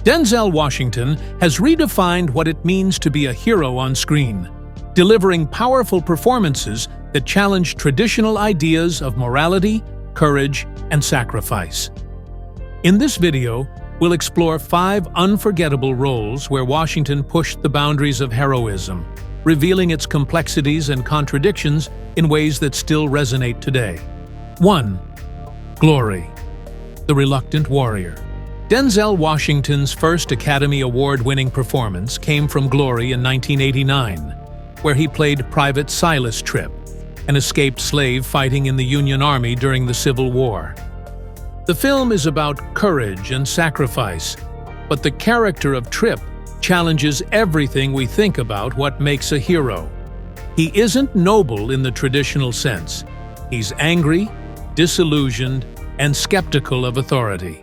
Denzel Washington has redefined what it means to be a hero on screen, delivering powerful performances that challenge traditional ideas of morality, courage, and sacrifice. In this video, we'll explore 5 unforgettable roles where Washington pushed the boundaries of heroism, revealing its complexities and contradictions in ways that still resonate today. 1. Glory. The Reluctant Warrior. Denzel Washington's first Academy Award-winning performance came from Glory in 1989, where he played Private Silas Tripp, an escaped slave fighting in the Union Army during the Civil War. The film is about courage and sacrifice, but the character of Tripp challenges everything we think about what makes a hero. He isn't noble in the traditional sense. He's angry, disillusioned, and skeptical of authority.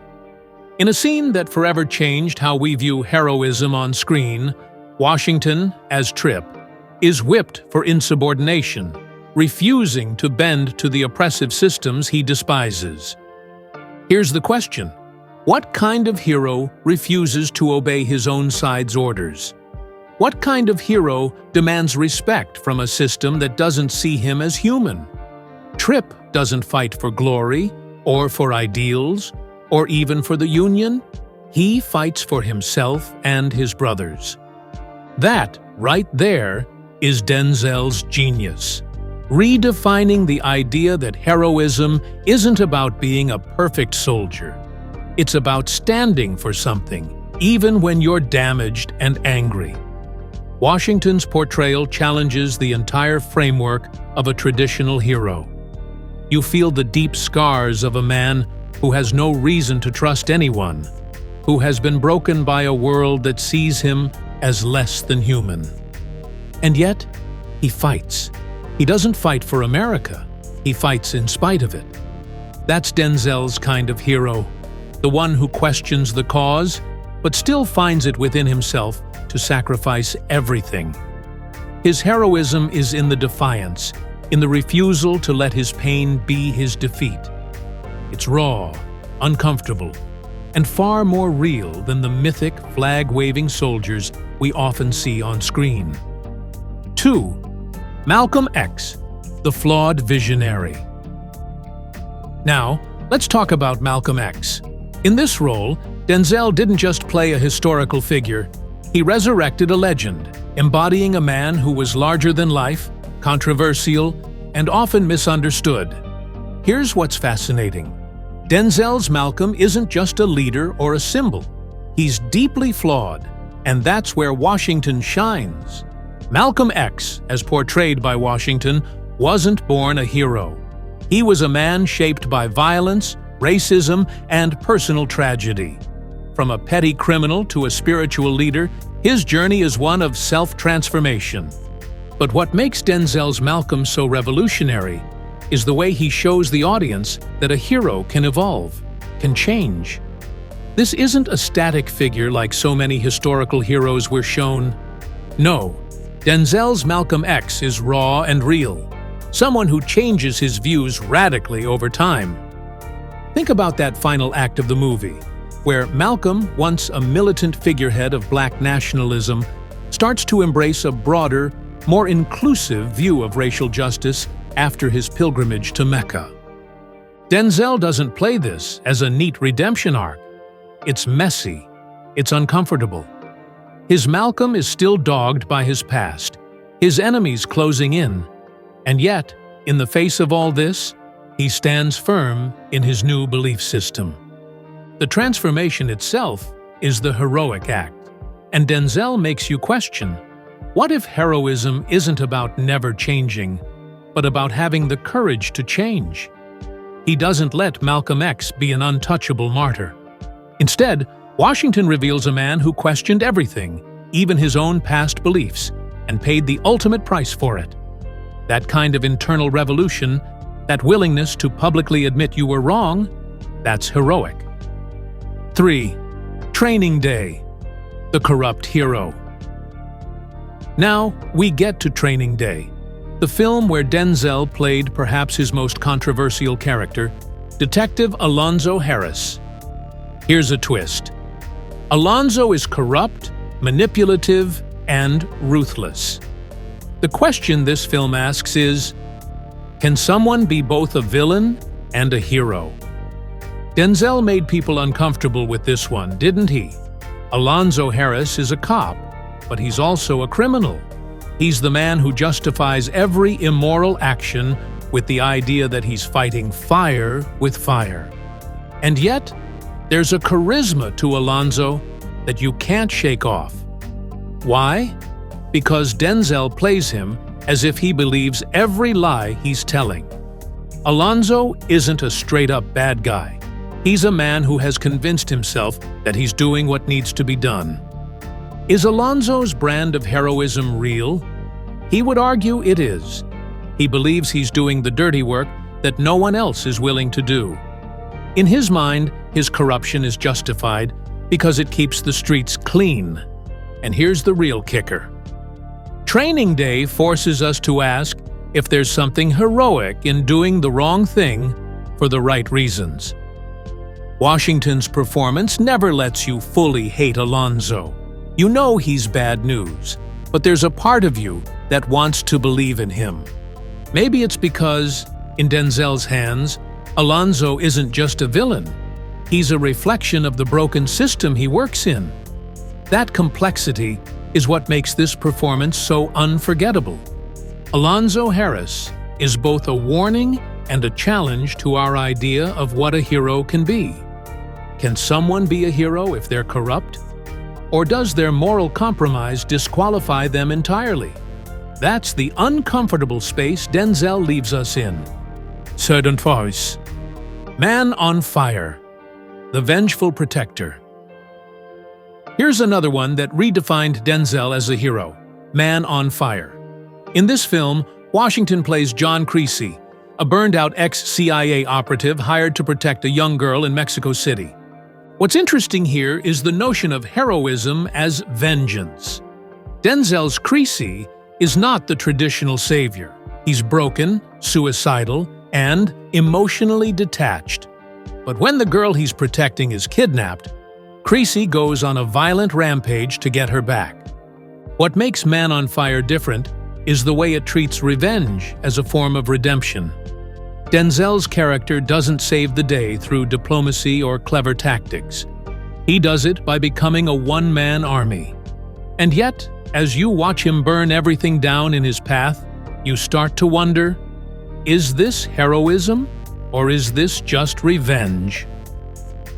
In a scene that forever changed how we view heroism on screen, Washington, as Tripp, is whipped for insubordination, refusing to bend to the oppressive systems he despises. Here's the question: what kind of hero refuses to obey his own side's orders? What kind of hero demands respect from a system that doesn't see him as human? Tripp doesn't fight for glory, or for ideals, or even for the Union. He fights for himself and his brothers. That, right there, is Denzel's genius, redefining the idea that heroism isn't about being a perfect soldier. It's about standing for something, even when you're damaged and angry. Washington's portrayal challenges the entire framework of a traditional hero. You feel the deep scars of a man who has no reason to trust anyone, who has been broken by a world that sees him as less than human. And yet, he fights. He doesn't fight for America. He fights in spite of it. That's Denzel's kind of hero, the one who questions the cause, but still finds it within himself to sacrifice everything. His heroism is in the defiance, in the refusal to let his pain be his defeat. It's raw, uncomfortable, and far more real than the mythic flag-waving soldiers we often see on screen. 2. Malcolm X, the flawed visionary. Now, let's talk about Malcolm X. In this role, Denzel didn't just play a historical figure, he resurrected a legend, embodying a man who was larger than life, controversial, and often misunderstood. Here's what's fascinating. Denzel's Malcolm isn't just a leader or a symbol. He's deeply flawed, and that's where Washington shines. Malcolm X, as portrayed by Washington, wasn't born a hero. He was a man shaped by violence, racism, and personal tragedy. From a petty criminal to a spiritual leader, his journey is one of self-transformation. But what makes Denzel's Malcolm so revolutionary is the way he shows the audience that a hero can evolve, can change. This isn't a static figure like so many historical heroes we're shown. No, Denzel's Malcolm X is raw and real, someone who changes his views radically over time. Think about that final act of the movie, where Malcolm, once a militant figurehead of Black nationalism, starts to embrace a broader, more inclusive view of racial justice after his pilgrimage to Mecca. Denzel doesn't play this as a neat redemption arc. It's messy. It's uncomfortable. His Malcolm is still dogged by his past, his enemies closing in, and yet, in the face of all this, he stands firm in his new belief system. The transformation itself is the heroic act, and Denzel makes you question, what if heroism isn't about never changing, but about having the courage to change? He doesn't let Malcolm X be an untouchable martyr. Instead, Washington reveals a man who questioned everything, even his own past beliefs, and paid the ultimate price for it. That kind of internal revolution, that willingness to publicly admit you were wrong, that's heroic. 3. Training Day, the corrupt hero. Now, we get to Training Day, the film where Denzel played perhaps his most controversial character, Detective Alonzo Harris. Here's a twist. Alonso is corrupt, manipulative, and ruthless. The question this film asks is, can someone be both a villain and a hero? Denzel made people uncomfortable with this one, didn't he? Alonzo Harris is a cop, but he's also a criminal. He's the man who justifies every immoral action with the idea that he's fighting fire with fire. And yet, there's a charisma to Alonzo that you can't shake off. Why? Because Denzel plays him as if he believes every lie he's telling. Alonzo isn't a straight-up bad guy. He's a man who has convinced himself that he's doing what needs to be done. Is Alonzo's brand of heroism real? He would argue it is. He believes he's doing the dirty work that no one else is willing to do. In his mind, his corruption is justified because it keeps the streets clean. And here's the real kicker. Training Day forces us to ask if there's something heroic in doing the wrong thing for the right reasons. Washington's performance never lets you fully hate Alonzo. You know he's bad news, but there's a part of you that wants to believe in him. Maybe it's because, in Denzel's hands, Alonzo isn't just a villain. He's a reflection of the broken system he works in. That complexity is what makes this performance so unforgettable. Alonzo Harris is both a warning and a challenge to our idea of what a hero can be. Can someone be a hero if they're corrupt? Or does their moral compromise disqualify them entirely? That's the uncomfortable space Denzel leaves us in. Certain voice. Man on Fire. The Vengeful Protector. Here's another one that redefined Denzel as a hero. Man on Fire. In this film, Washington plays John Creasy, a burned-out ex-CIA operative hired to protect a young girl in Mexico City. What's interesting here is the notion of heroism as vengeance. Denzel's Creasy is not the traditional savior. He's broken, suicidal, and emotionally detached. But when the girl he's protecting is kidnapped, Creasy goes on a violent rampage to get her back. What makes Man on Fire different is the way it treats revenge as a form of redemption. Denzel's character doesn't save the day through diplomacy or clever tactics. He does it by becoming a one-man army. And yet, as you watch him burn everything down in his path, you start to wonder, is this heroism or is this just revenge?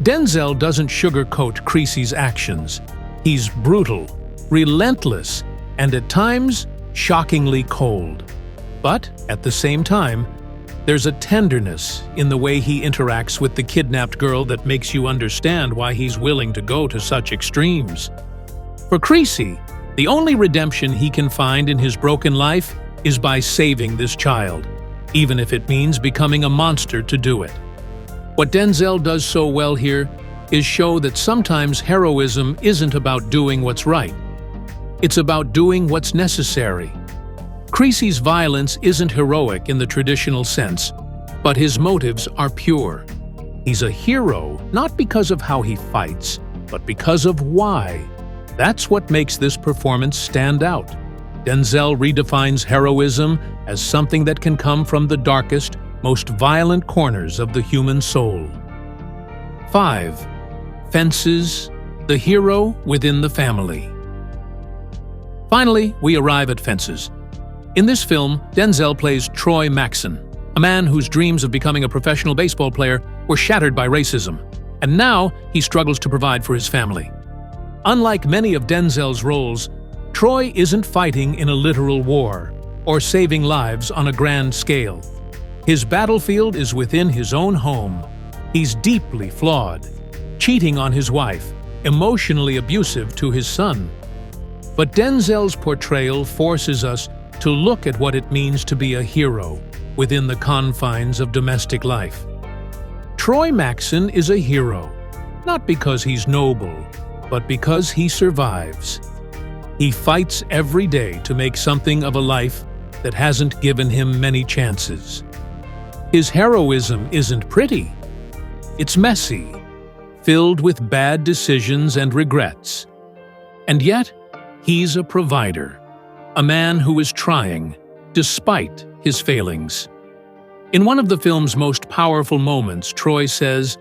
Denzel doesn't sugarcoat Creasy's actions. He's brutal, relentless, and at times shockingly cold. But at the same time, there's a tenderness in the way he interacts with the kidnapped girl that makes you understand why he's willing to go to such extremes. For Creasy, the only redemption he can find in his broken life is by saving this child, even if it means becoming a monster to do it. What Denzel does so well here is show that sometimes heroism isn't about doing what's right. It's about doing what's necessary. Creasy's violence isn't heroic in the traditional sense, but his motives are pure. He's a hero not because of how he fights, but because of why. That's what makes this performance stand out. Denzel redefines heroism as something that can come from the darkest, most violent corners of the human soul. 5. Fences, the hero within the family. Finally, we arrive at Fences. In this film, Denzel plays Troy Maxson, a man whose dreams of becoming a professional baseball player were shattered by racism, and now he struggles to provide for his family. Unlike many of Denzel's roles, Troy isn't fighting in a literal war or saving lives on a grand scale. His battlefield is within his own home. He's deeply flawed, cheating on his wife, emotionally abusive to his son. But Denzel's portrayal forces us to look at what it means to be a hero within the confines of domestic life. Troy Maxson is a hero, not because he's noble, but because he survives. He fights every day to make something of a life that hasn't given him many chances. His heroism isn't pretty. It's messy, filled with bad decisions and regrets. And yet, he's a provider, a man who is trying, despite his failings. In one of the film's most powerful moments, Troy says,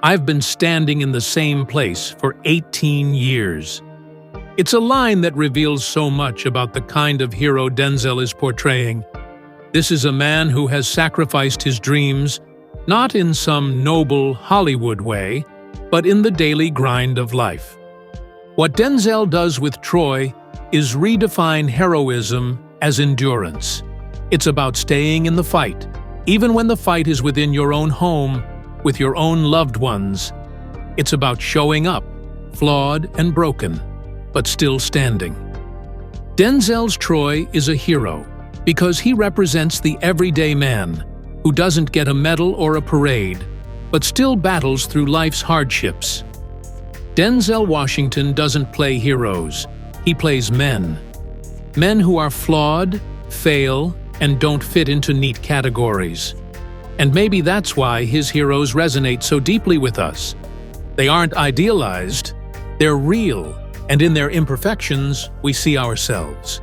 "I've been standing in the same place for 18 years." It's a line that reveals so much about the kind of hero Denzel is portraying. This is a man who has sacrificed his dreams, not in some noble Hollywood way, but in the daily grind of life. What Denzel does with Troy is redefine heroism as endurance. It's about staying in the fight, even when the fight is within your own home, with your own loved ones. It's about showing up, flawed and broken, but still standing. Denzel's Troy is a hero because he represents the everyday man who doesn't get a medal or a parade, but still battles through life's hardships. Denzel Washington doesn't play heroes, he plays men. Men who are flawed, fail, and don't fit into neat categories. And maybe that's why his heroes resonate so deeply with us. They aren't idealized, they're real, and in their imperfections, we see ourselves.